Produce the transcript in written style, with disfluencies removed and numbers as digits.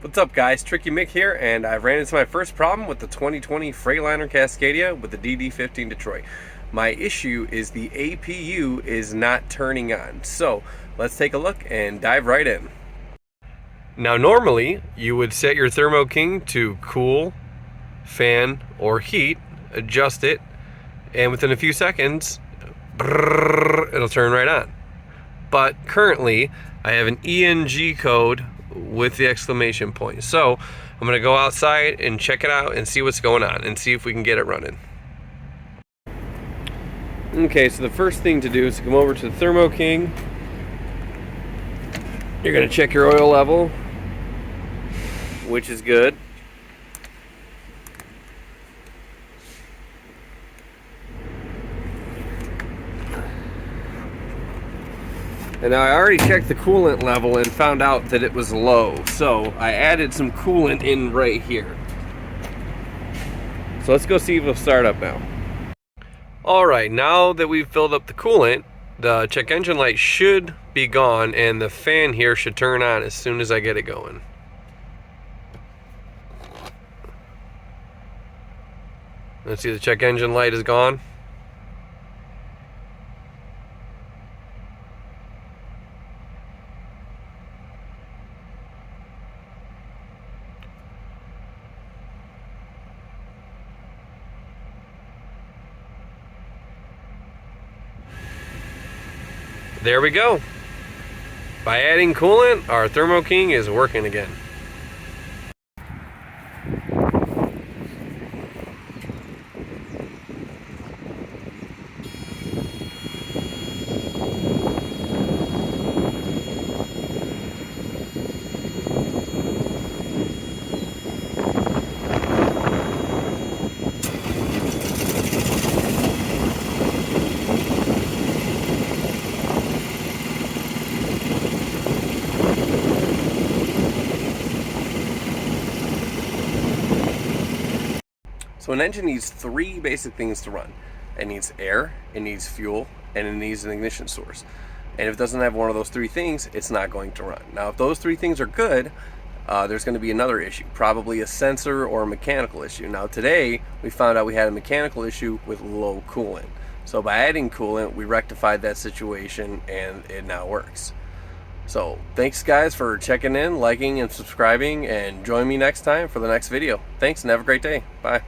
What's up guys, Tricky Mick here, and I've ran into my first problem with the 2020 Freightliner Cascadia with the DD15 Detroit. My issue is the APU is not turning on. So let's take a look and dive right in. Now normally you would set your Thermo King to cool, fan, or heat, adjust it, and within a few seconds, it'll turn right on. But currently I have an ENG code with the exclamation point. So I'm going to go outside and check it out and see what's going on and see if we can get it running. Okay, so the first thing to do is to come over to the Thermo King. You're going to check your oil level, which is good. And now I already checked the coolant level and found out that it was low. So I added some coolant in right here. So let's go see if it'll start up now. Alright, now that we've filled up the coolant, the check engine light should be gone and the fan here should turn on as soon as I get it going. Let's see, the check engine light is gone. There we go. By adding coolant, our Thermo King is working again. So an engine needs three basic things to run. It needs air, it needs fuel, and it needs an ignition source. And if it doesn't have one of those three things, it's not going to run. Now, if those three things are good, there's going to be another issue, probably a sensor or a mechanical issue. Now today, we found out we had a mechanical issue with low coolant. So by adding coolant, we rectified that situation and it now works. So thanks guys for checking in, liking and subscribing, and join me next time for the next video. Thanks and have a great day. Bye.